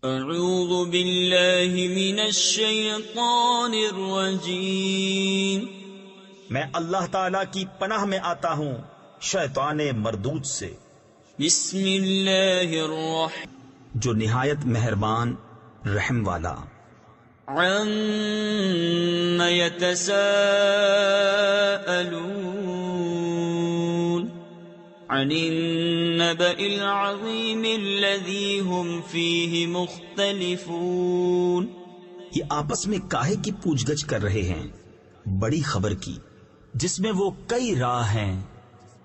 اعوذ باللہ من الشیطان الرجیم، میں اللہ تعالی کی پناہ میں آتا ہوں شیطان مردود سے۔ بسم اللہ الرحمن، جو نہایت مہربان رحم والا۔ عم یتساءلون، عن النبأ العظیم الذی هم فیہ مختلفون۔ یہ آپس میں کاہے کی پوچھ گچھ کر رہے ہیں بڑی خبر کی جس میں وہ کئی راہ ہیں۔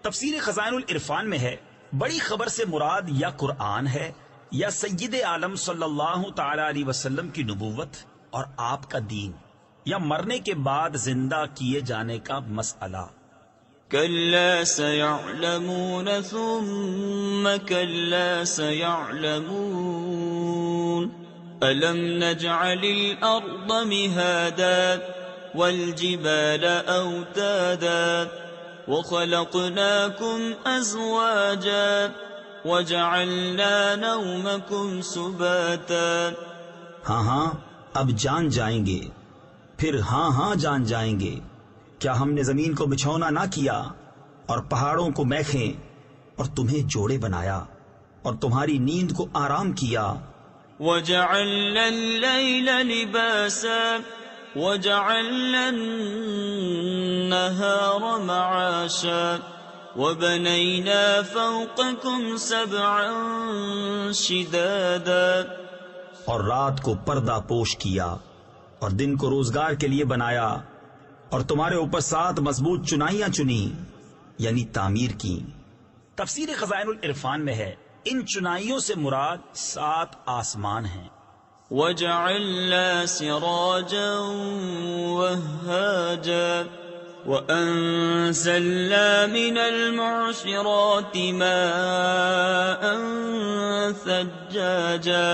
تفسیر خزائن العرفان میں ہے بڑی خبر سے مراد یا قرآن ہے یا سید عالم صلی اللہ تعالی علیہ وسلم کی نبوت اور آپ کا دین، یا مرنے کے بعد زندہ کیے جانے کا مسئلہ۔ کلا سیعلمون ثم کلا سیعلمون، الم نجعل الارض مہادا والجبال اوتادا وخلقناكم ازواجا وجعلنا نومكم سباتا۔ ہاں اب جان جائیں گے، پھر ہاں جان جائیں گے، کیا ہم نے زمین کو بچھونا نہ کیا اور پہاڑوں کو میخیں، اور تمہیں جوڑے بنایا اور تمہاری نیند کو آرام کیا۔ وجعلنا الليل لباسا وجعلنا النهار معاشا وبنينا فوقكم سبعا شدادا، اور رات کو پردہ پوش کیا اور دن کو روزگار کے لیے بنایا، اور تمہارے اوپر 7 مضبوط چنائیاں چنی یعنی تعمیر کی۔ تفسیر خزائن العرفان میں ہے ان چنائیوں سے مراد 7 آسمان ہیں۔ وجعلنا سراجا وهاجا وأنزلنا من المعصرات ماء ثجاجا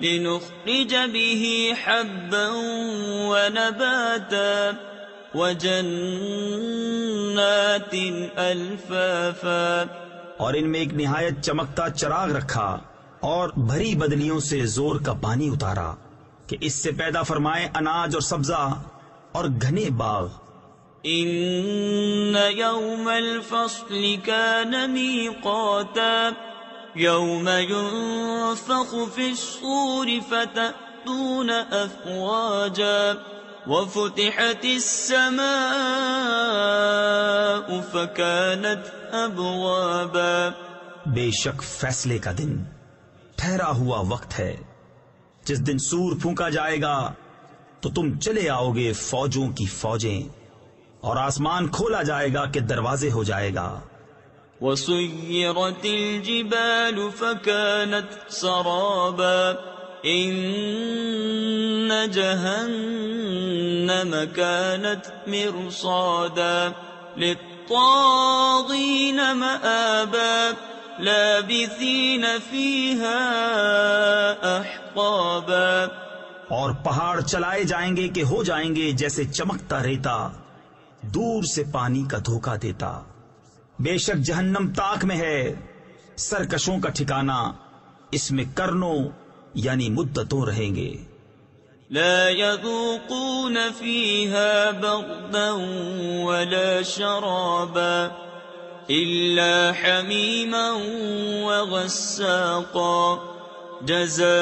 لنخرج به حبا ونباتا وجنات الفافا، اور ان میں ایک نہایت چمکتا چراغ رکھا اور بھری بدلیوں سے زور کا پانی اتارا کہ اس سے پیدا فرمائے اناج اور سبزہ اور گھنے باغ۔ ان یوم الفصل کان میقاتا یوم ينفخ في الصور فتأتون افواجا وفتحت السماء فكانت ابوابا۔ بے شک فیصلے کا دن ٹھہرا ہوا وقت ہے جس دن سور پھونکا جائے گا تو تم چلے آؤ گے فوجوں کی فوجیں، اور آسمان کھولا جائے گا کہ دروازے ہو جائے گا۔ وسيرت الجبال فكانت سرابا إن جهنم كانت مرصادا للطاغين مآبا لابثين فيها أحقابا۔ اور پہاڑ چلائے جائیں گے کہ ہو جائیں گے جیسے چمکتا ریتا دور سے پانی کا دھوکہ دیتا۔ بے شک جہنم تاک میں ہے، سرکشوں کا ٹھکانہ، اس میں کرنوں یعنی مدتوں رہیں گے۔ لا يذوقون فيها بردا ولا شرابا إلا حميما وغساقا جزاء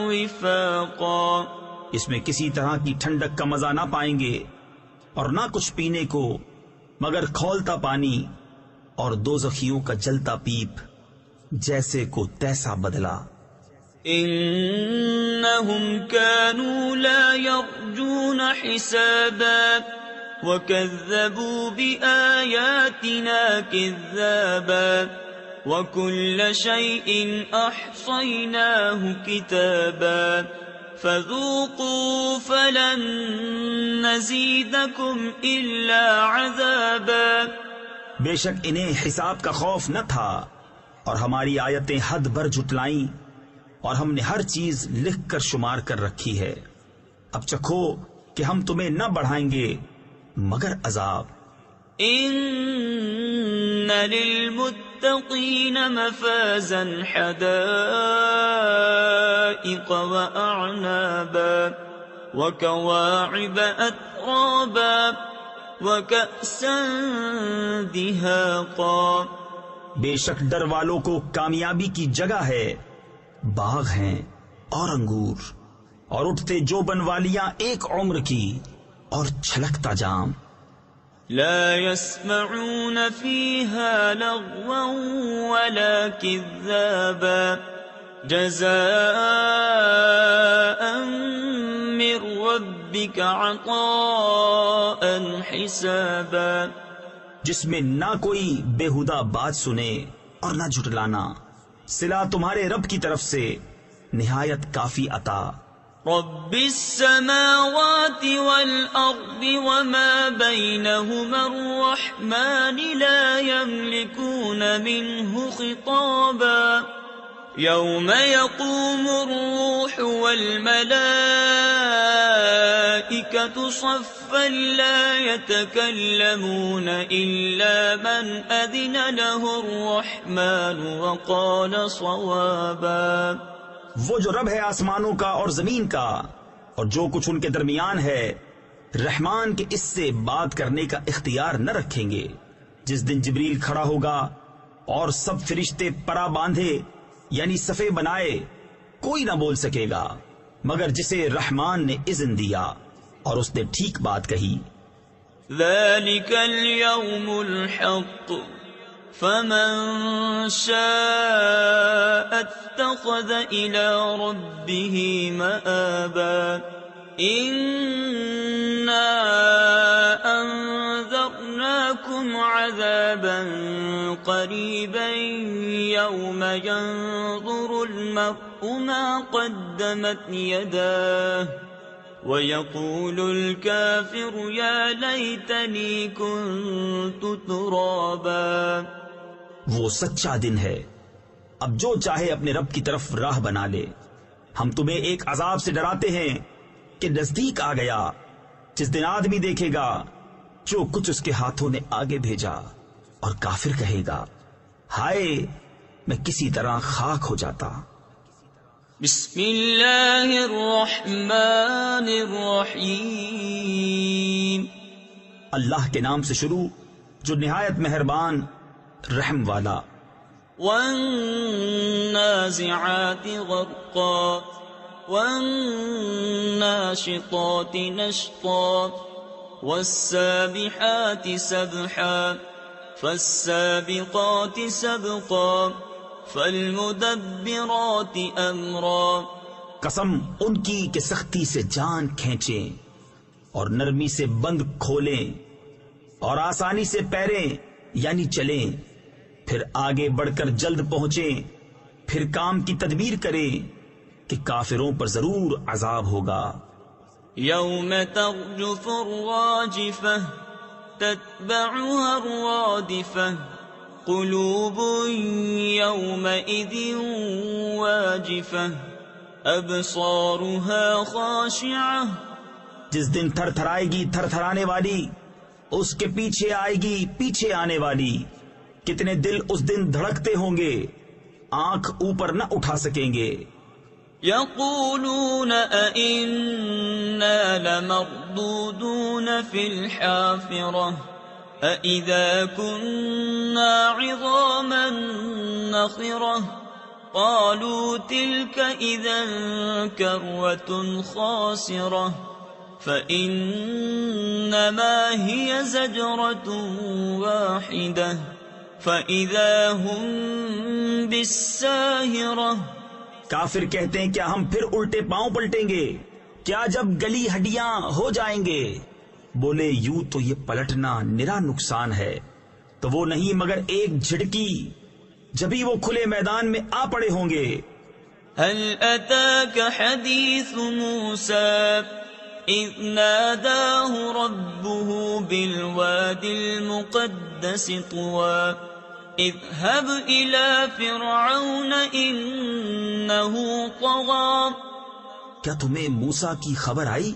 وفاقا۔ اس میں کسی طرح کی ٹھنڈک کا مزہ نہ پائیں گے اور نہ کچھ پینے کو مگر کھولتا پانی، اور دوزخیوں کا جلتا پیپ جیسے کو تیسا بدلا۔ انہم كانوا لا يرجون حسابا وكذبوا بآياتنا كذابا وكل شيء أحصيناه كتابا فذوقوا فلن نزيدكم إلا عذابا۔ بے شک انہیں حساب کا خوف نہ تھا اور ہماری آیتیں حد بھر جھٹلائیں، اور ہم نے ہر چیز لکھ کر شمار کر رکھی ہے، اب چکھو کہ ہم تمہیں نہ بڑھائیں گے مگر عذاب۔ ان للمتقین للمتقين مفازا حدائق وأعنابا وكواعب أترابا وكأسا دهاقا. بے شک ڈر والوں کو کامیابی کی جگہ ہے، باغ ہیں اور انگور اور اٹھتے جو بنوالیاں ایک عمر کی اور چھلکتا جام. لا يسمعون فيها لغوا ولا كذابا جزاء من ربك عطاء حسابا. جس میں نہ کوئی بےہودہ بات سنے اور نہ جھٹلانا، صلہ تمہارے رب کی طرف سے نہایت کافی عطا. رب السماوات والأرض وما بينهما الرحمن لا يملكون منه خطابا. يوم يقوم الروح والملائكة صفا لا يتكلمون إلا من أذن له الرحمن وقال صوابا. وہ جو رب ہے آسمانوں کا اور زمین کا اور جو کچھ ان کے درمیان ہے، رحمان کے اس سے بات کرنے کا اختیار نہ رکھیں گے. جس دن جبریل کھڑا ہوگا اور سب فرشتے پرا باندھے یعنی صفے بنائے، کوئی نہ بول سکے گا مگر جسے رحمان نے اذن دیا اور اس نے ٹھیک بات کہی. ذلك اليوم الحق فمن شاء اتخذ إلى ربه مآبا. إنا أنذرناكم عذابا قريبا يوم ينظر المرء ما قدمت يداه ويقول الكافر يا ليتني كنت ترابا. وہ سچا دن ہے، اب جو چاہے اپنے رب کی طرف راہ بنا لے. ہم تمہیں ایک عذاب سے ڈراتے ہیں کہ نزدیک آ گیا، جس دن آدمی دیکھے گا جو کچھ اس کے ہاتھوں نے آگے بھیجا اور کافر کہے گا ہائے میں کسی طرح خاک ہو جاتا. بسم اللہ الرحمن الرحیم. اللہ کے نام سے شروع جو نہایت مہربان رحم والا. والنازعات غرقا والناشطات نشطا والسابحات سبحا فالسابقات سبقا فالمدبرات امرا. قسم ان کی کہ سختی سے جان کھینچیں اور نرمی سے بند کھولیں اور آسانی سے پیریں یعنی چلیں، پھر آگے بڑھ کر جلد پہنچیں، پھر کام کی تدبیر کریں کہ کافروں پر ضرور عذاب ہوگا. یوم ترجف الراجفة تتبعها الرادفة قلوب يومئذ واجفة أبصارها خاشعة. جس دن تھر تھرائے گی تھر تھرانے والی، اس کے پیچھے آئے گی پیچھے آنے والی. کتنے دل اس دن دھڑکتے ہوں گے، آنکھ اوپر نہ اٹھا سکیں گے. يقولون أئنا لمردودون في الحافرة أئذا كنا عظاما نخرة قالوا تلك إذا كرة خاسرة فإنما هي زجرة واحدة فإذا هم بالساهرة. کافر کہتے ہیں کیا ہم پھر الٹے پاؤں پلٹیں گے کیا جب گلی ہڈیاں ہو جائیں گے؟ بولے یوں تو یہ پلٹنا نرا نقصان ہے، تو وہ نہیں مگر ایک جھٹکی، جبھی وہ کھلے میدان میں آ پڑے ہوں گے. هل أتاك حديث موسى إذ ناداه ربه بالواد المقدس طوى اذهب إلى فرعون إنه طغى. کیا تمہیں موسیٰ کی خبر آئی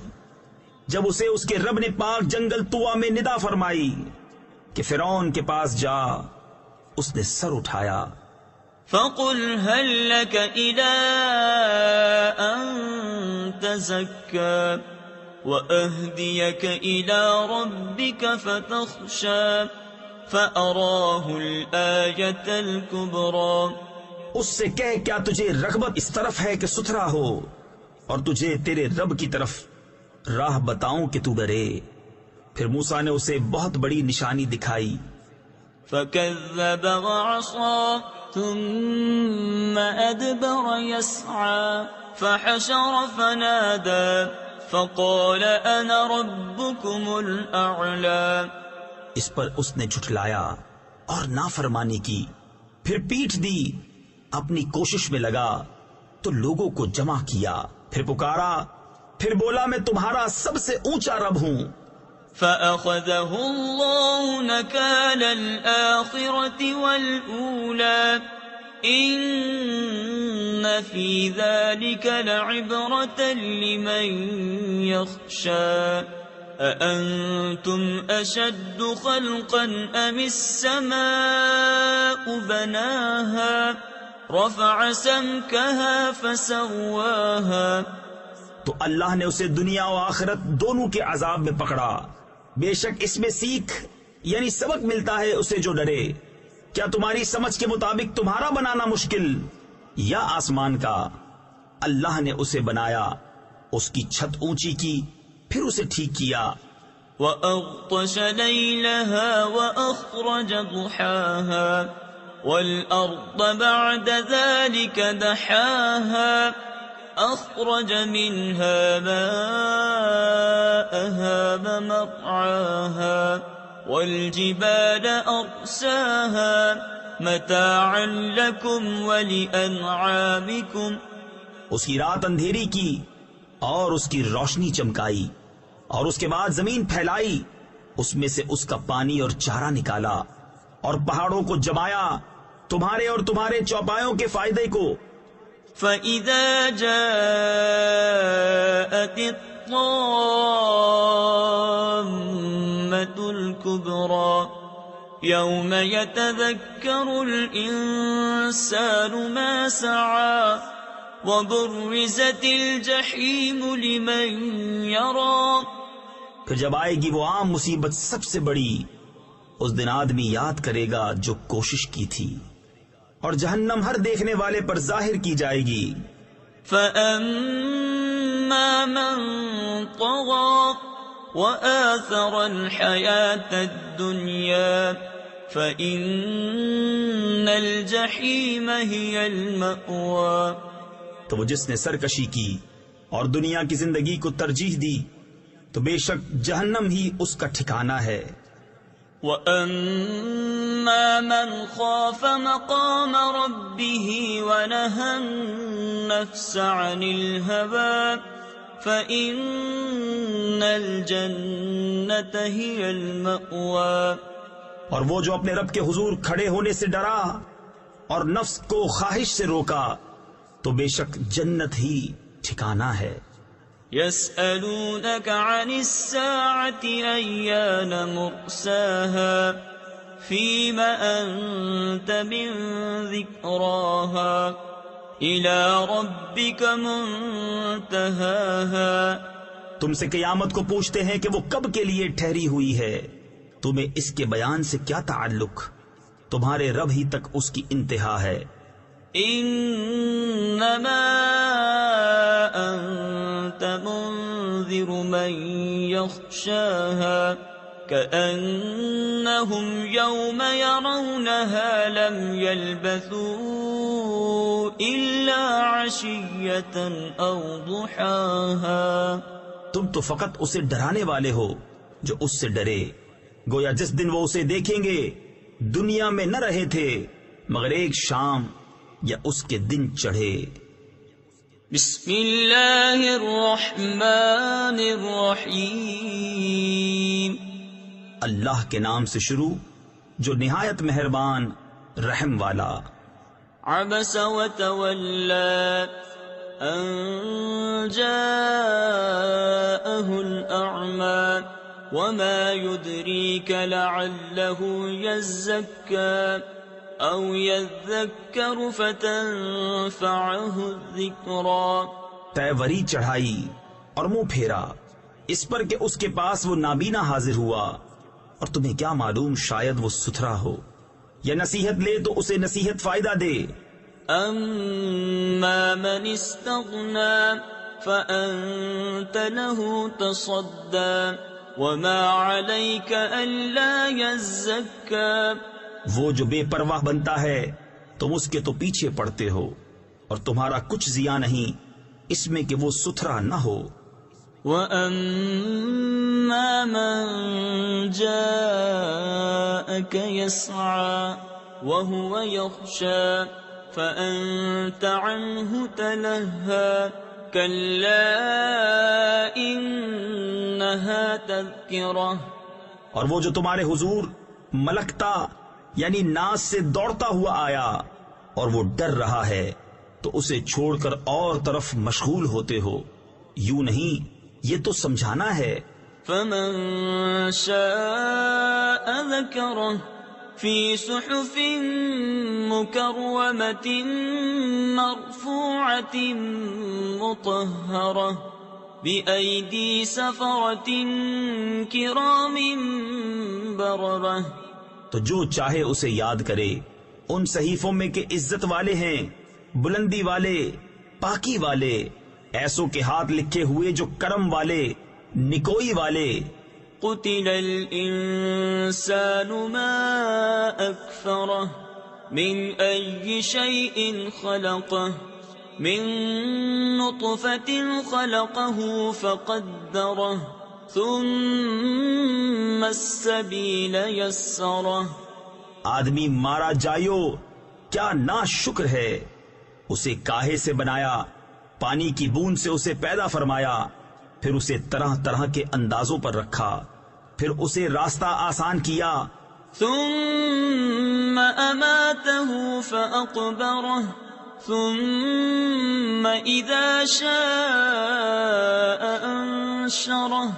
جب اسے اس کے رب نے پاک جنگل طوا میں ندا فرمائی کہ فرعون کے پاس جا، اس نے سر اٹھایا. فقل هل لك إلى أن تزكى وأهديك إلى ربك فتخشى فأراه الآية الكبرى. اس سے کہہ کیا تجھے رغبت اس طرف ہے کہ ستھرا ہو اور تجھے تیرے رب کی طرف راہ بتاؤں کہ تو ڈرے. پھر موسیٰ نے اسے بہت بڑی نشانی دکھائی. فكذب وعصى ثم أدبر يسعى فحشر فنادى فقال أنا ربكم الأعلى. اس پر اس نے جھٹلایا اور نافرمانی کی، پھر پیٹھ دی، اپنی کوشش میں لگا تو لوگوں کو جمع کیا، پھر پکارا، پھر بولا میں تمہارا سب سے اونچا رب ہوں. فأخذه الله نكال الآخرة والأولى إن في ذلك لعبرة لمن يخشى. أأنتم أشد خلقا أم السماء بناها رفع سمكها فسواها. تو اللہ نے اسے دنیا و آخرت دونوں کے عذاب میں پکڑا. بے شک اس میں سیکھ یعنی سبق ملتا ہے اسے جو ڈرے. کیا تمہاری سمجھ کے مطابق تمہارا بنانا مشکل یا آسمان کا؟ اللہ نے اسے بنایا، اس کی چھت اونچی کی، پھر اسے ٹھیک کیا. وَأَغْطَشَ لَيْلَهَا وَأَخْرَجَ ضُحَاهَا وَالْأَرْضَ بَعْدَ ذَلِكَ دَحَاهَا أخرج منها ماءها ومرعاها والجبال أرساها متاعا لكم ولأنعامكم. اس کی رات اندھیری کی اور اس کی روشنی چمکائی، اور اس کے بعد زمین پھیلائی، اس میں سے اس کا پانی اور چارہ نکالا، اور پہاڑوں کو جمایا تمہارے اور تمہارے چوپایوں کے فائدے کو. فَإِذَا جَاءَتِ الطَّامَّةُ الْكُبْرَى يَوْمَ يَتَذَكَّرُ الْإِنسَانُ مَا سَعَى وَبُرِّزَتِ الْجَحِيمُ لِمَنْ يَرَى. پھر جب آئے گی وہ عام مصیبت سب سے بڑی، اس دن آدمی یاد کرے گا جو کوشش کی تھی، اور جہنم ہر دیکھنے والے پر ظاہر کی جائے گی. فَأَمَّا مَن طَغَى وَآثَرَ الْحَيَاةَ الدُّنْيَا فَإِنَّ الْجَحِيمَ هِيَ الْمَأْوَى. تو وہ جس نے سرکشی کی اور دنیا کی زندگی کو ترجیح دی تو بے شک جہنم ہی اس کا ٹھکانہ ہے. وَأَمَّا مَنْ خَافَ مَقَامَ رَبِّهِ وَنَهَى النَّفْسَ عَنِ الْهَوَى فَإِنَّ الْجَنَّةَ هِيَ الْمَأْوَى. اور وہ جو اپنے رب کے حضور کھڑے ہونے سے ڈرا اور نفس کو خواہش سے روکا تو بے شک جنت ہی ٹھکانہ ہے. يَسْأَلُونَكَ عَنِ السَّاعَةِ أَيَّانَ مُرْسَاهَا فِيمَ أَنْتَ مِنْ ذِكْرَاهَا إِلَى رَبِّكَ مُنْتَهَاهَا. تم سے قیامت کو پوچھتے ہیں کہ وہ کب کے لیے ٹھہری ہوئی ہے، تمہیں اس کے بیان سے کیا تعلق؟ تمہارے رب ہی تک اس کی انتہا ہے. انما انت منذر من يخشاها كأنهم يوم يرونها لم يلبثوا إلا عشية أو ضحاها. تم تو فقط اسے ڈرانے والے ہو جو اس سے ڈرے، گویا جس دن وہ اسے دیکھیں گے دنیا میں نہ رہے تھے مگر ایک شام یا اس کے دن چڑھے. بسم اللہ الرحمن الرحیم. اللہ کے نام سے شروع جو نہایت مہربان رحم والا. عبس وتولى ان جاءه الأعمى وما يدريك لعله يزكى أو يذكر فتنفعه الذكرى. تیوری چڑھائی اور منہ پھیرا اس پر کہ اس کے پاس وہ نابینا حاضر ہوا، اور تمہیں کیا معلوم شاید وہ ستھرا ہو، یا نصیحت لے تو اسے نصیحت فائدہ دے۔ أما من استغنى فأنت له تصدى وما عليك ألا يزكى. وہ جو بے پرواہ بنتا ہے تم اس کے تو پیچھے پڑتے ہو، اور تمہارا کچھ ضیاع نہیں اس میں کہ وہ ستھرا نہ ہو۔ وَأَمَّا مَن جَاءَكَ يَسْعَى وَهُوَ يَخْشَى فَأَنْتَ عَنْهُ تَلَهَّى كَلَّا إِنَّهَا تَذْكِرَةٌ. اور وہ جو تمہارے حضور ملکتا یعنی ناز سے دوڑتا ہوا آیا اور وہ ڈر رہا ہے تو اسے چھوڑ کر اور طرف مشغول ہوتے ہو، یوں نہیں، یہ تو سمجھانا ہے۔ فَمَن شَاءَ ذَكَرَهُ فِي صُحُفٍ مُكَرَّمَةٍ مَرْفُوعَةٍ مُطَهَّرَةٍ بِأَيْدِي سَفَرَةٍ كِرَامٍ بَرَرَةٍ. تو جو چاہے اسے یاد کرے ان صحیفوں میں کہ عزت والے ہیں، بلندی والے، پاکی والے، ایسوں کے ہاتھ لکھے ہوئے جو کرم والے، نکوئی والے۔ قتل الإنسان ما أكفره من أي شيء خلقه من نطفة خلقه فقدره ثم السبيل يسره. آدمی مارا جائیو، کیا نا شکر ہے، اسے کاہے سے بنایا، پانی کی بوند سے اسے پیدا فرمایا، پھر اسے طرح طرح کے اندازوں پر رکھا، پھر اسے راستہ آسان کیا۔ ثم أماته فأقبره ثم إذا شاء أنشره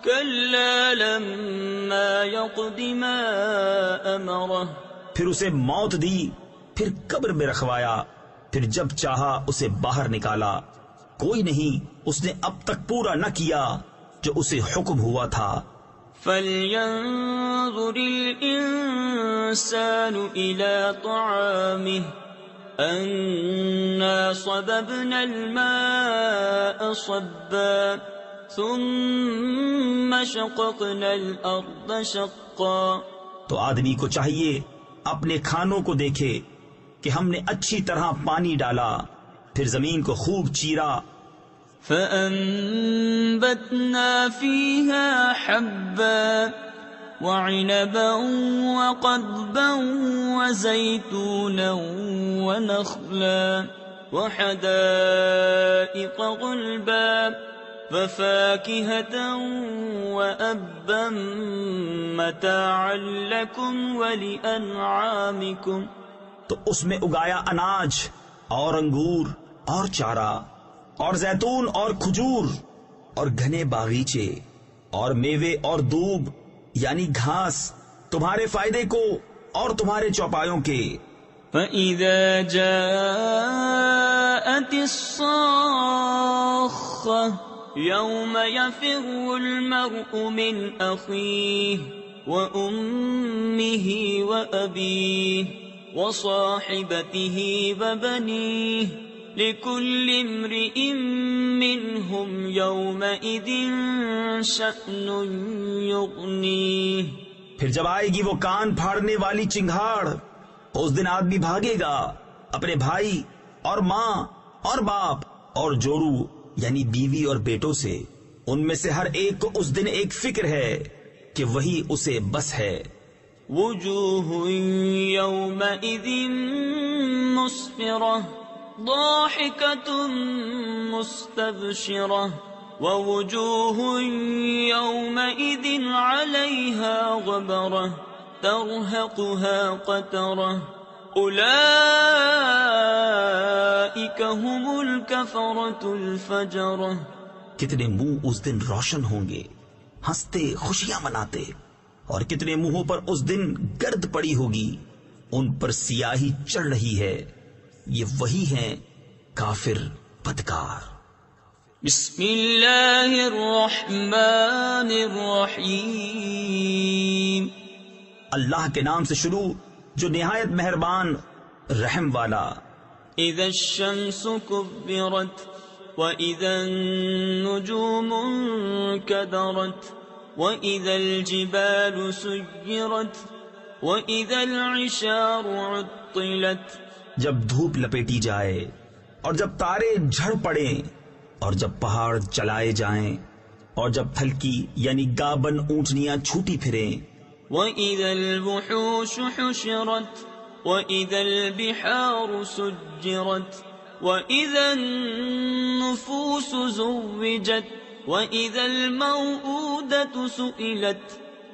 كلا لما يقض ما أمره. پھر اسے موت دی، پھر قبر میں رکھوایا، پھر جب چاہا اسے باہر نکالا، کوئی نہیں اس نے اب تک پورا نہ کیا جو اسے حکم ہوا تھا۔ فَلْيَنظُرِ الْإِنسَانُ إِلَى طَعَامِهِ أَنَّا صَبَبْنَا الْمَاءَ صَبًّا ثُمَّ شَقَقْنَا الْأَرْضَ شَقًّا. تو آدمی کو چاہیے اپنے کھانوں کو دیکھے کہ ہم نے اچھی طرح پانی ڈالا، پھر زمین کو خوب چیرا۔ فَأَنبَتْنَا فِيهَا حَبًّا وَعِنَبًا وَقَضْبًا وَزَيْتُونًا وَنَخْلًا وَحَدَائِقَ غُلْبًا وَفَاكِهَةً وَأَبًّا مَتَاعًا لَكُمْ وَلِأَنْعَامِكُمْ. تو اس میں اگایا اناج اور انگور اور چارہ اور زیتون اور کھجور اور گھنے باغیچے اور میوے اور دوب یعنی گھاس، تمہارے فائدے کو اور تمہارے چوپایوں کے۔ فَإِذَا جَاءَتِ الصَّاخَّةُ يَوْمَ يَفِرُّ الْمَرْءُ مِنْ أَخِيهِ وَأُمِّهِ وَأَبِيهِ وَصَاحِبَتِهِ وَبَنِيهِ لِكُلِّ امْرِئٍ مِّنْهُمْ يَوْمَئِذٍ شَأْنٌ يُغْنِيهِ. پھر جب آئے گی وہ کان پھاڑنے والی چنگھاڑ، اس دن آدمی بھاگے گا اپنے بھائی اور ماں اور باپ اور جورو یعنی بیوی اور بیٹوں سے، ان میں سے ہر ایک کو اس دن ایک فکر ہے کہ وہی اسے بس ہے۔ وجوه يومئذ مسفرة ضاحكة مستبشرة ووجوه يومئذ عليها غبرة ترهقها قترة أولئك هم الكفرة الفجرة. کتنے منہ اس دن روشن ہوں گے، ہنستے خوشیاں مناتے، اور کتنے منہوں پر اس دن گرد پڑی ہوگی، ان پر سیاہی چڑھ رہی ہے، یہ وہی ہیں کافر بدکار۔ بسم اللہ الرحمن الرحیم، اللہ کے نام سے شروع جو نہایت مہربان رحم والا۔ اذا الشمس كبرت واذا النجوم انكدرت واذا الجبال سيرت واذا العشار عطلت، جب دھوپ لپیٹی جائے اور جب تارے جھڑ پڑیں اور جب پہاڑ چلائے جائیں اور جب تھلکی یعنی گابن اونٹنیاں چھوٹی پھریں، وَإِذَا الْوُحُوشُ حُشِرَتْ وَإِذَا الْبِحَارُ سُجِّرَتْ وَإِذَا النُّفُوسُ زُوِّجَتْ وَإِذَا الْمَوْءُودَةُ سُئِلَتْ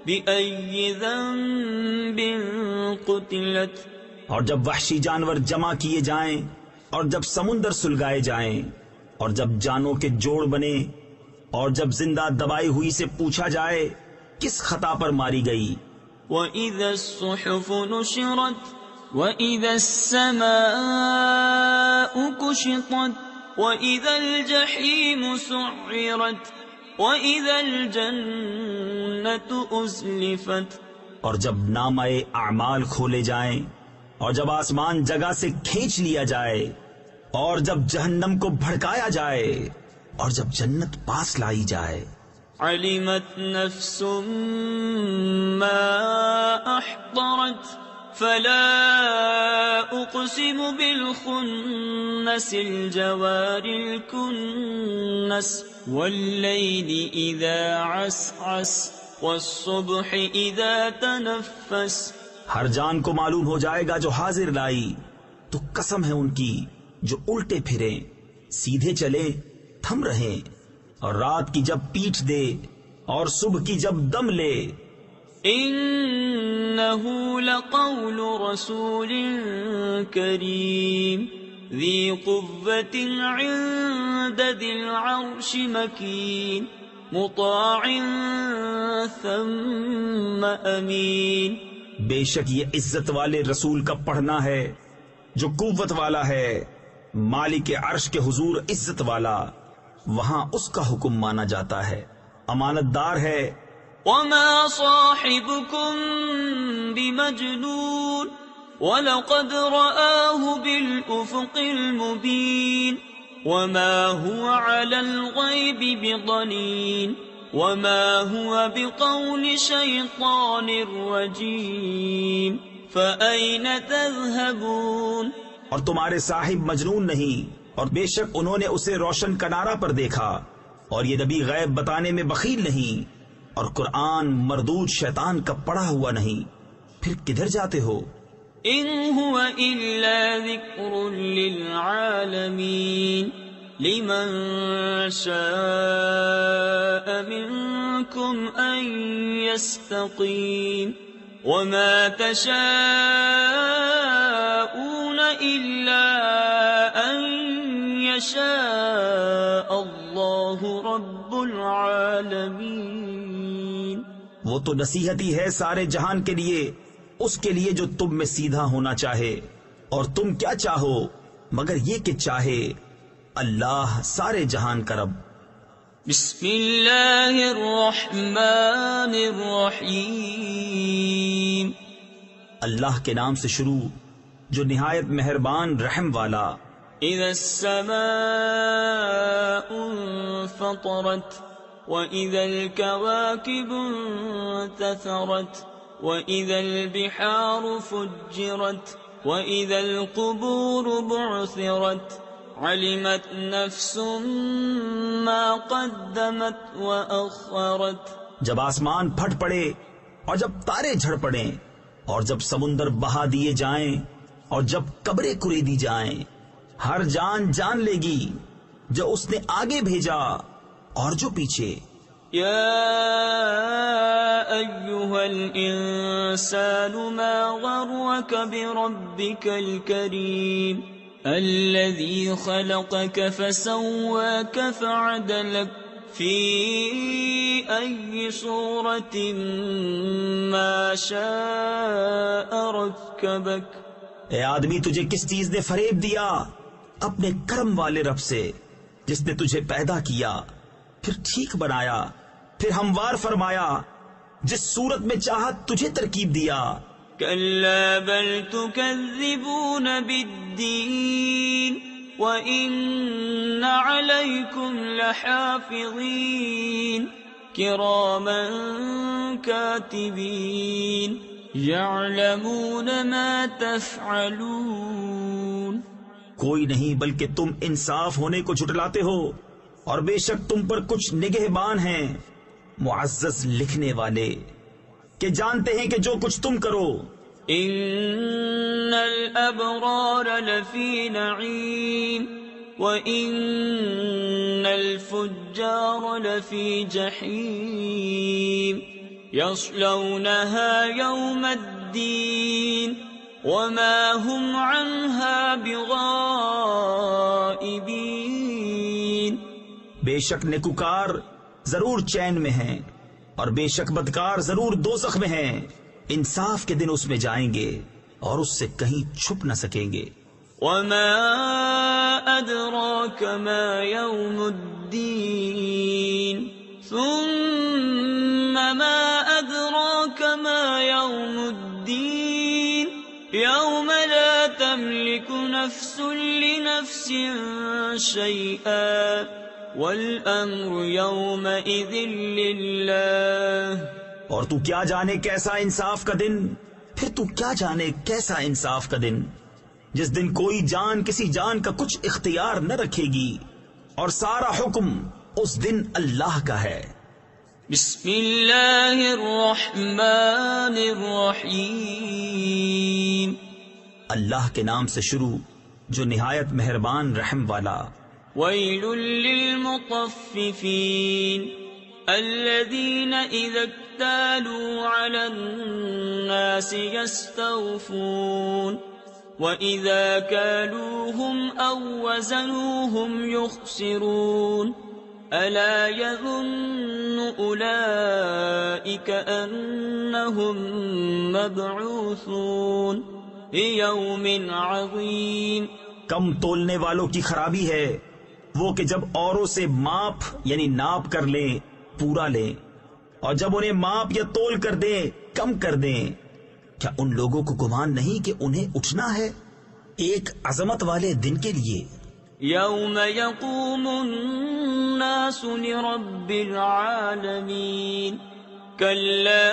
بِأَيِّ ذَنبٍ قُتِلَتْ، اور جب وحشی جانور جمع کیے جائیں اور جب سمندر سلگائے جائیں اور جب جانوں کے جوڑ بنے اور جب زندہ دبائی ہوئی سے پوچھا جائے کس خطا پر ماری گئی۔ وَإِذَا الصُّحُفُ نُشِرَتْ وَإِذَا السَّمَاءُ كُشِطَتْ وَإِذَا الْجَحِيمُ سُعِّرَتْ وَإِذَا الْجَنَّةُ أُزْلِفَتْ، اور جب نامہ اعمال کھولے جائیں اور جب آسمان جگہ سے کھینچ لیا جائے اور جب جہنم کو بھڑکایا جائے اور جب جنت پاس لائی جائے۔ علمت نفس ما احضرت فلا اقسم بالخنس الجوار الكنس والليل اذا عسعس والصبح اذا تنفس، ہر جان کو معلوم ہو جائے گا جو حاضر لائی، تو قسم ہے ان کی جو الٹے پھریں، سیدھے چلیں، تھم رہیں، اور رات کی جب پیٹھ دے اور صبح کی جب دم لے۔ انه لقول رسول کریم ذی قوة عند ذی العرش مکین مطاع ثم امین، بے شک یہ عزت والے رسول کا پڑھنا ہے جو قوت والا ہے، مالک عرش کے حضور عزت والا، وہاں اس کا حکم مانا جاتا ہے، امانت دار ہے۔ وما صاحبكم بمجنون ولقد رآه بالأفق المبين وما هو على الغيب بضنين وما هو بقول شيطان رجيم فأين تذهبون، اور تمہارے صاحب مجنون نہیں، اور بے شک انہوں نے اسے روشن کنارہ پر دیکھا، اور یہ نبی غیب بتانے میں بخیل نہیں، اور قرآن مردود شیطان کا پڑھا ہوا نہیں، پھر کدھر جاتے ہو؟ ان هو الا ذکر للعالمین لمن شاء منکم ان يستقیم وما تشاءون الا ان يشاء اللہ رب العالمین۔ وہ تو نصیحت ہی ہے سارے جہان کے لیے، اس کے لیے جو تم میں سیدھا ہونا چاہے، اور تم کیا چاہو مگر یہ کہ چاہے اللہ سارے جہان کا رب۔ بسم اللہ الرحمن الرحیم، اللہ کے نام سے شروع جو نہایت مہربان رحم والا۔ اذا السماء انفطرت واذا الكواكب انتثرت واذا البحار فجرت واذا القبور بعثرت علمت نفس ما قدمت واخرت، جب آسمان پھٹ پڑے اور جب تارے جھڑ پڑیں اور جب سمندر بہا دیے جائیں اور جب قبریں کریدی جائیں، ہر جان جان لے گی جو اس نے آگے بھیجا اور جو پیچھے۔ یا ایھا الانسان ما غرک بربک الکریم الذی خلقک فسواک فعدلک فی ای صورت ما شاء رکبک. اے آدمی، تجھے کس چیز نے فریب دیا؟ اپنے کرم والے رب سے، جس نے تجھے پیدا کیا، پھر ٹھیک بنایا، پھر ہموار فرمایا، جس صورت میں چاہا تجھے ترکیب دیا. کلا بل تکذبون بالدین وَإِنَّ عَلَيْكُمْ لَحَافِظِينَ كِرَامًا كَاتِبِينَ يَعْلَمُونَ مَا تَفْعَلُونَ. کوئی نہیں بلکہ تم انصاف ہونے کو جھٹلاتے ہو، اور بے شک تم پر کچھ نگہبان ہیں، معزز لکھنے والے، کہ جانتے ہیں کہ جو کچھ تم کرو. ان الابرار لفی نعیم وان الفجار لفی جحیم یصلونها یوم الدین وما هم عنها بغائبین. بے شک نیکوکار ضرور چین میں ہیں، اور بے شک بدکار ضرور دوزخ میں ہیں. انصاف کے دن اس میں جائیں گے اور اس سے کہیں چھپ نہ سکیں گے. وما ادراک ما یوم الدین ثم ما ادراک ما یوم الدین یوم لا تملک نفس لنفس شیئا والامر یومئذ للہ. اور تو کیا جانے کیسا انصاف کا دن، پھر تو کیا جانے کیسا انصاف کا دن، جس دن کوئی جان کسی جان کا کچھ اختیار نہ رکھے گی، اور سارا حکم اس دن اللہ کا ہے. بسم اللہ الرحمن الرحیم. اللہ کے نام سے شروع جو نہایت مہربان رحم والا. ویل للمطففین الذین اذا اکتالوا علی الناس یستوفون وَإِذَا كَالُوهُمْ أَوْ وَّزَنُوهُمْ يُخْسِرُونَ أَلَا يَظُنُّ أُولَئِكَ أَنَّهُمْ مَبْعُوثُونَ لِيَوْمٍ عَظِيمٍ. کم تولنے والوں کی خرابی ہے وہ کہ جب اوروں سے ماپ یعنی ناپ کر لیں پورا لیں، اور جب انہیں ماپ یا تول کر دیں کم کر دیں. کیا ان لوگوں کو گمان نہیں کہ انہیں اٹھنا ہے ایک عظمت والے دن کے لیے؟ یوم یقوم الناس لرب العالمین کلا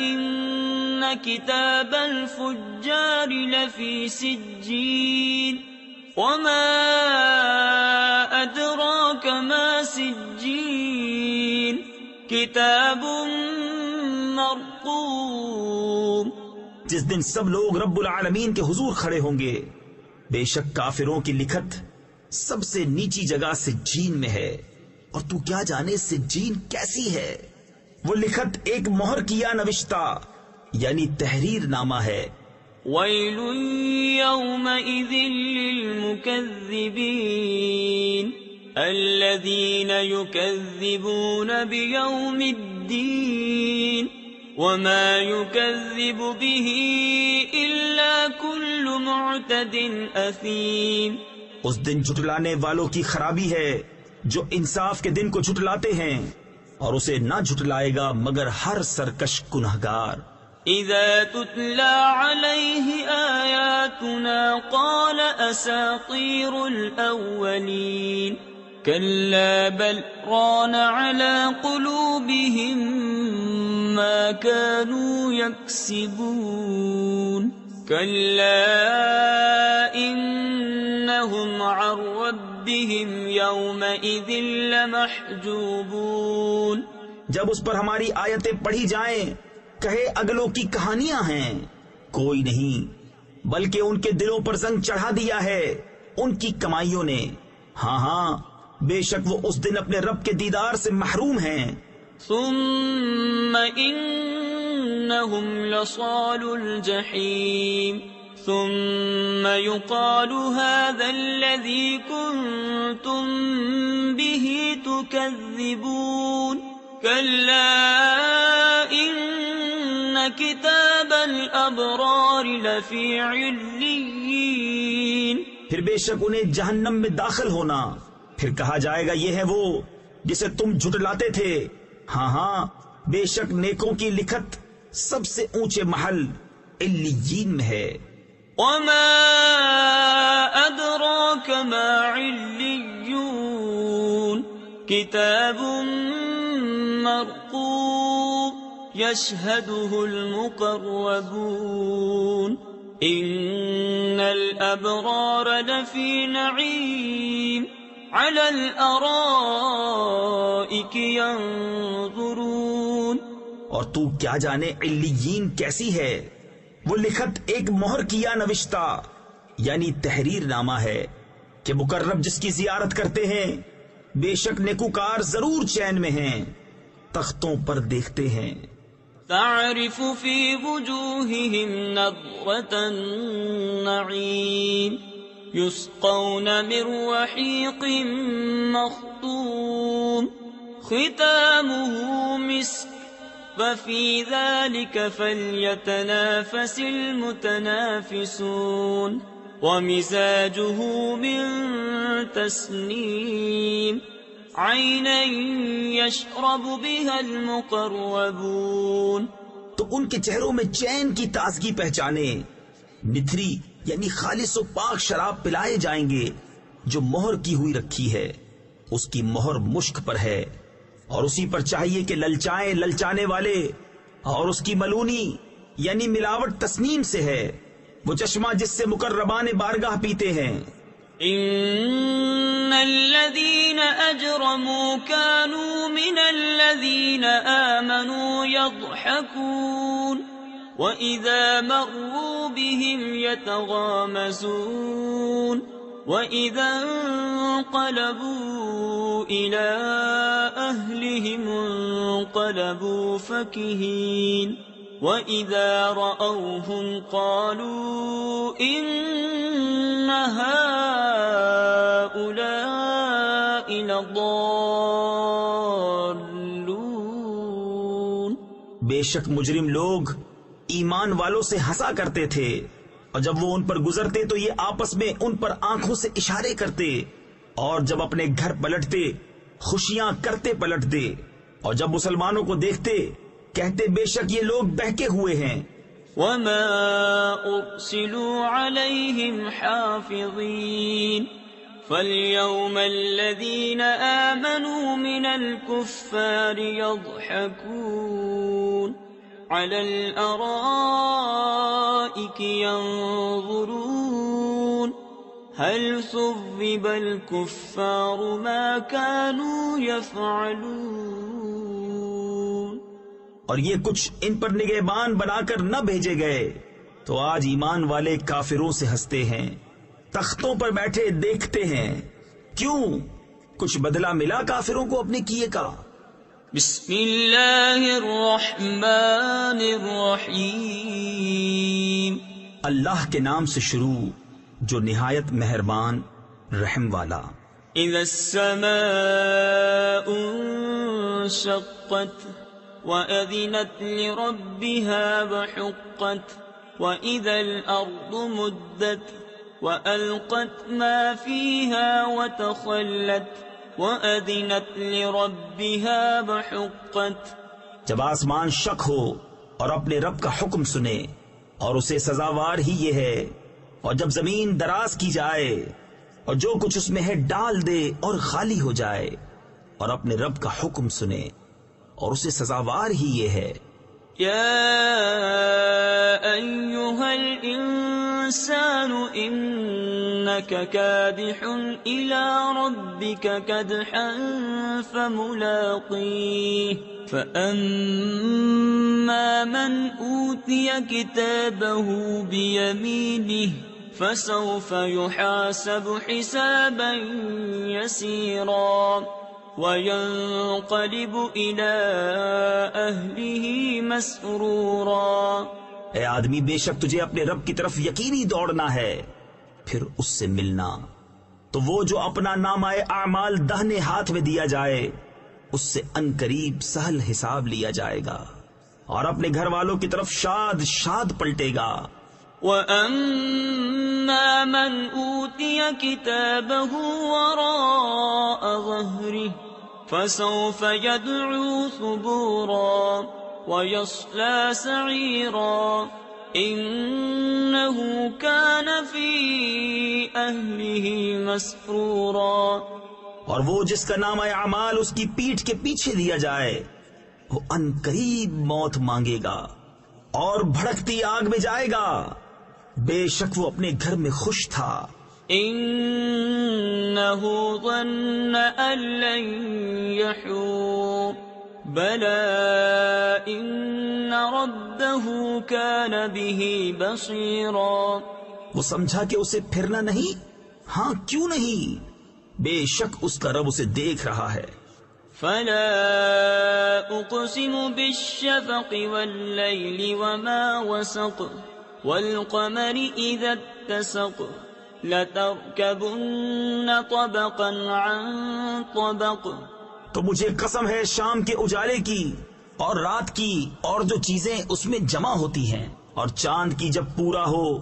ان کتاب الفجار لفی سجین وما ادراک ما سجین کتاب مرقوم. جس دن سب لوگ رب العالمین کے حضور کھڑے ہوں گے، بے شک کافروں کی لکھت سب سے نیچی جگہ سجین میں ہے، اور تو کیا جانے سجین کیسی ہے. وہ لکھت ایک مہر کیا نوشتہ یعنی تحریر نامہ ہے. ویل یومئذ للمکذبین الذین یکذبون بیوم الدین وما يكذب به إلا كل معتد أثيم. اس دن جھٹلانے والوں کی خرابی ہے جو انصاف کے دن کو جھٹلاتے ہیں، اور اسے نہ جھٹلائے گا مگر ہر سرکش گنہگار. اذا تتلى عليه آياتنا قال أساطير الأولين كلا بل ران على قلوبهم ما كانوا يكسبون كلا إنهم عن ربهم يومئذ لمحجوبون. جب اس پر ہماری آیتیں پڑھی جائیں کہے اگلوں کی کہانیاں ہیں. کوئی نہیں بلکہ ان کے دلوں پر زنگ چڑھا دیا ہے ان کی کمائیوں نے. ہاں ہاں بے شک وہ اس دن اپنے رب کے دیدار سے محروم ہیں. ثم انہم لصال الجحیم ثم يقال هذا الذي كنتم به تكذبون كلا إن كتاب الأبرار لفي عليين. پھر بے شک انہیں جہنم میں داخل ہونا. پھر کہا جائے گا یہ ہے وہ جسے تم جھٹلاتے تھے. ہاں ہاں بے شک نیکوں کی لکھت سب سے اونچے محل علیین میں ہے. وما أدراك ما عليون كتاب مرقوم يشهده المقربون إن الأبرار لفي نعيم على الأرائك ينظرون. اور تو کیا جانے علیین کیسی ہے؟ وہ لکھت ایک مہر کیا نوشتہ یعنی تحریر نامہ ہے کہ مقرب جس کی زیارت کرتے ہیں بے شک نیکوکار ضرور چین میں ہیں، تختوں پر دیکھتے ہیں. تعرف في وجوههم نضرة النعيم يسقون من رحيق مختوم ختامه مسك وفي ذلك فليتنافس المتنافسون ومزاجه من تسنيم عينا يشرب بها المقربون. تو ان کے چہروں میں چین کی تازگی پہچانے. نتھری یعنی خالص و پاک شراب پلائے جائیں گے جو مہر کی ہوئی رکھی ہے. اس کی مہر مشک پر ہے اور اسی پر چاہیے کہ للچائیں للچانے والے. اور اس کی ملونی یعنی ملاوٹ تسنیم سے ہے، وہ چشمہ جس سے مقربان بارگاہ پیتے ہیں. ان الذين اجرموا كانوا من الذين آمنوا يضحكون واذا مروا بهم يتغامزون واذا انقلبوا الى اهلهم انقلبوا فكهين وَإِذَا رَأَوْهُمْ قَالُوا إِنَّ هَؤُلَاءِ لَضَالُّونَ. بے شک مجرم لوگ ایمان والوں سے ہنسا کرتے تھے، اور جب وہ ان پر گزرتے تو یہ آپس میں ان پر آنکھوں سے اشارے کرتے، اور جب اپنے گھر پلٹتے خوشیاں کرتے پلٹتے، اور جب مسلمانوں کو دیکھتے کہتے بے شک یہ لوگ بہکے ہوئے ہیں. وَمَا أُرْسِلُوا عَلَيْهِمْ حَافِظِينَ فَالْيَوْمَ الَّذِينَ آمَنُوا مِنَ الْكُفَّارِ يَضْحَكُونَ عَلَى الْأَرَائِكِ يَنظُرُونَ هَلْ ثُوِّبَ الْكُفَّارُ مَا كَانُوا يَفْعَلُونَ. اور یہ کچھ ان پر نگہبان بنا کر نہ بھیجے گئے تو آج ایمان والے کافروں سے ہنستے ہیں، تختوں پر بیٹھے دیکھتے ہیں. کیوں؟ کچھ بدلہ ملا کافروں کو اپنے کیے کا. بسم اللہ الرحمن الرحیم. اللہ کے نام سے شروع جو نہایت مہربان رحم والا. اذا السماء انشقت وَأَذِنَتْ لِرَبِّهَا وَحُقَّتْ وَإِذَا الْأَرْضُ مُدَّتْ وَأَلْقَتْ مَا فِيهَا وَتَخَلَّتْ وَأَذِنَتْ لِرَبِّهَا وَحُقَّتْ. جب آسمان شق ہو اور اپنے رب کا حکم سنے اور اسے سزاوار ہی یہ ہے، اور جب زمین دراز کی جائے اور جو کچھ اس میں ہے ڈال دے اور خالی ہو جائے، اور اپنے رب کا حکم سنے اور اسے سزاوار ہی یہ ہے. یا ایھا الانسان انک کادح الی ربک کدحا فملاقیہ فاما من اوتی کتابہ بیمینہ فسوف یحاسب حسابا یسیرا وَيَنْقَلِبُ إِلَىٰ أَهْلِهِ مَسْرُورًا اے آدمی، بے شک تجھے اپنے رب کی طرف یقینی دوڑنا ہے، پھر اس سے ملنا تو وہ جو اپنا نامہ اعمال دہنے ہاتھ میں دیا جائے اس سے عنقریب سہل حساب لیا جائے گا، اور اپنے گھر والوں کی طرف شاد شاد پلٹے گا۔ وَأَمَّا مَنْ أُوتِيَ كِتَابَهُ وَرَاءَ ظَهْرِهِ فَسَوْفَ يَدْعُو ثُبُورًا وَيَصْلَى سَعِيرًا إِنَّهُ كَانَ فِي أَهْلِهِ مَسْرُورًا۔ اور وہ جس کا نامہ اعمال اس کی پیٹھ کے پیچھے دیا جائے وہ عنقریب موت مانگے گا اور بھڑکتی آگ میں جائے گا، بے شک وہ اپنے گھر میں خوش تھا۔ إِنَّهُ ظَنَّ أَن لَّن يَحُورَ بَلَىٰ إِنَّ رَبَّهُ كَانَ بِهِ بَصِيرًا۔ وہ سمجھا کہ اسے پھرنا نہیں، ہاں کیوں نہیں، بے شک اس کا رب اسے دیکھ رہا ہے۔ فَلَا أُقْسِمُ بِالشَّفَقِ وَاللَّيْلِ وَمَا وَسَقَ وَالْقَمَرِ إِذَا اتَّسَقَ لَتَرْكَبُنَّ طَبَقًا عَن طَبَقٍ۔ تو مجھے قسم ہے شام کے اجالے کی اور رات کی اور جو چیزیں اس میں جمع ہوتی ہیں، اور چاند کی جب پورا ہو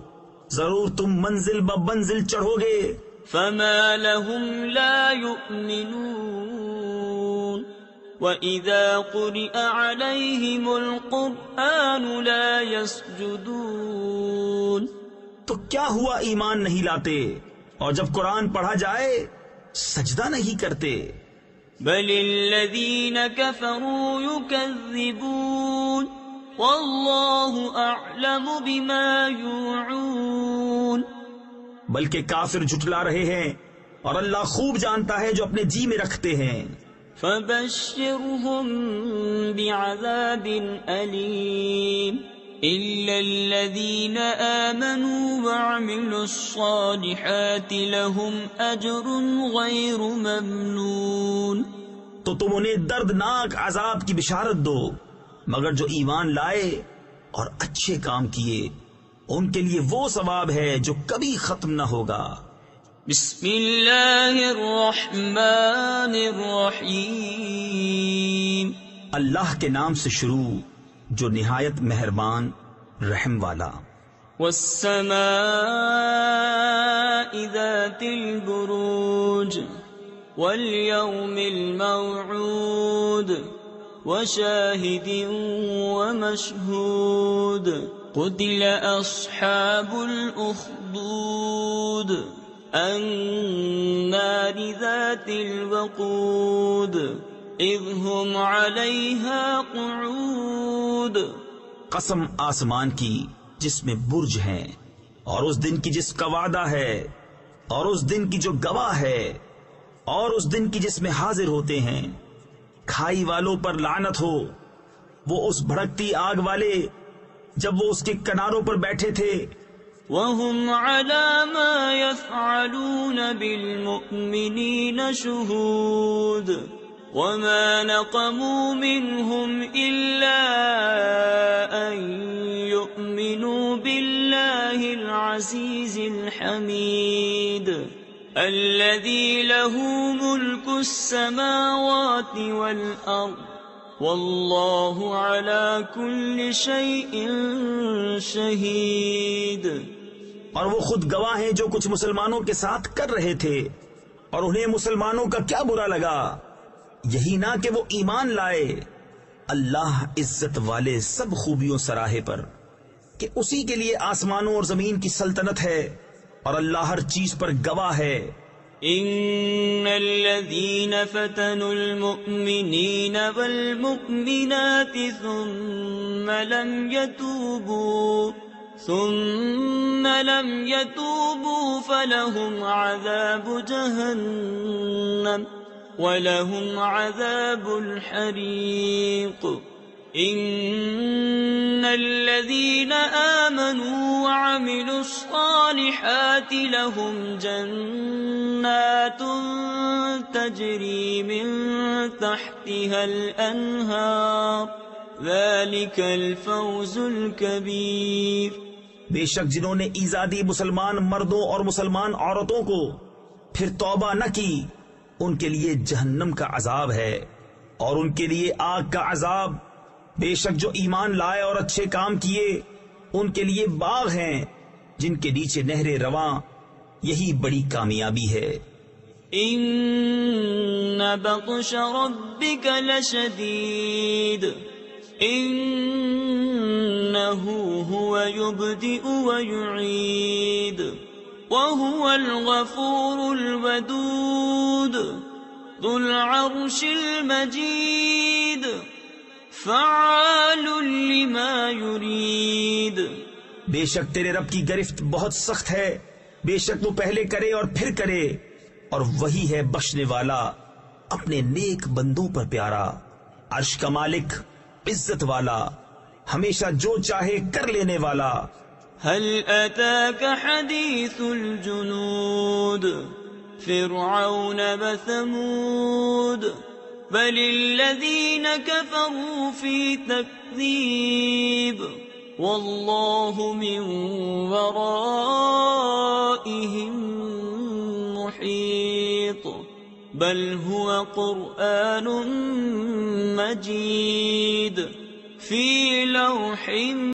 ضرور تم منزل ب منزل چڑھو گے۔ فَمَا لَهُمْ لَا يُؤْمِنُونَ وَإِذَا قُرِئَ عَلَيْهِمُ الْقُرْآنُ لَا يَسْجُدُونَ۔ تو کیا ہوا ایمان نہیں لاتے، اور جب قرآن پڑھا جائے سجدہ نہیں کرتے۔ بَلِ الَّذِينَ كَفَرُوا يُكَذِّبُونَ وَاللَّهُ أَعْلَمُ بِمَا يُوعُونَ۔ بلکہ کافر جھٹلا رہے ہیں اور اللہ خوب جانتا ہے جو اپنے جی میں رکھتے ہیں۔ فَبَشِّرْهُم بِعَذَابٍ أَلِيمٍ إِلَّا الَّذِينَ آمَنُوا وَعَمِلُوا الصَّالِحَاتِ لَهُمْ أَجْرٌ غَيْرُ مَمْنُونٍ۔ تو تم انہیں دردناک عذاب کی بشارت دو، مگر جو ایمان لائے اور اچھے کام کیے ان کے لیے وہ ثواب ہے جو کبھی ختم نہ ہوگا۔ بسم اللہ الرحمن الرحیم۔ اللہ کے نام سے شروع جو نہایت مہربان رحم والا۔ والسماء ذات البروج واليوم الموعود وشاهد ومشهود قتل أصحاب الأخدود النار ذات الوقود إذ هم عليها قعود۔ قسم آسمان کی جس میں برج ہیں، اور اس دن کی جس کا وعدہ ہے، اور اس دن کی جو گواہ ہے، اور اس دن کی جس میں حاضر ہوتے ہیں۔ کھائی والوں پر لعنت ہو، وہ اس بھڑکتی آگ والے جب وہ اس کے کناروں پر بیٹھے تھے۔ وَهُمْ عَلَى مَا يَفْعَلُونَ بِالْمُؤْمِنِينَ شُهُودٌ وَمَا نَقَمُوا مِنْهُمْ إِلَّا أَن يُؤْمِنُوا بِاللَّهِ الْعَزِيزِ الْحَمِيدِ الَّذِي لَهُ مُلْكُ السَّمَاوَاتِ وَالْأَرْضِ وَاللَّهُ عَلَى كُلِّ شَيْءٍ شَهِيدٌ۔ اور وہ خود گواہ ہیں جو کچھ مسلمانوں کے ساتھ کر رہے تھے، اور انہیں مسلمانوں کا کیا برا لگا، یہی نہ کہ وہ ایمان لائے۔ اللہ عزت والے سب خوبیوں سراہے پر کہ اسی کے لیے آسمانوں اور زمین کی سلطنت ہے، اور اللہ ہر چیز پر گواہ ہے۔ ان الذين فتنوا المؤمنين والمؤمنات ثم لم يتوبوا فلهم عذاب جهنم ولهم عذاب الحريق۔ ان الذين آمنوا وعملوا الصالحات لهم جنات تجري من تحتها الأنهار ذلك الفوز الكبير. بے شک جنہوں نے ایذا دی مسلمان مردوں اور مسلمان عورتوں کو پھر توبہ نہ کی، ان کے لیے جہنم کا عذاب ہے اور ان کے لیے آگ کا عذاب. بے شک جو ایمان لائے اور اچھے کام کیے ان کے لیے باغ ہیں جن کے نیچے نہریں رواں، یہی بڑی کامیابی ہے. ان بطش ربك لشدید انه هو يبدئ ويعيد وهو الغفور الودود ذو العرش المجيد فعال لما يريد. بے شک تیرے رب کی گرفت بہت سخت ہے، بے شک وہ پہلے کرے اور پھر کرے، اور وہی ہے بخشنے والا اپنے نیک بندوں پر پیارا. عرش کا مالک، عزت والا، ہمیشہ جو چاہے کر لینے والا. هل أتاك حديث الجنود فرعون وثمود بل الذين كفروا في تكذيب والله من ورائهم محيط بل هو قرآن مجيد في لوح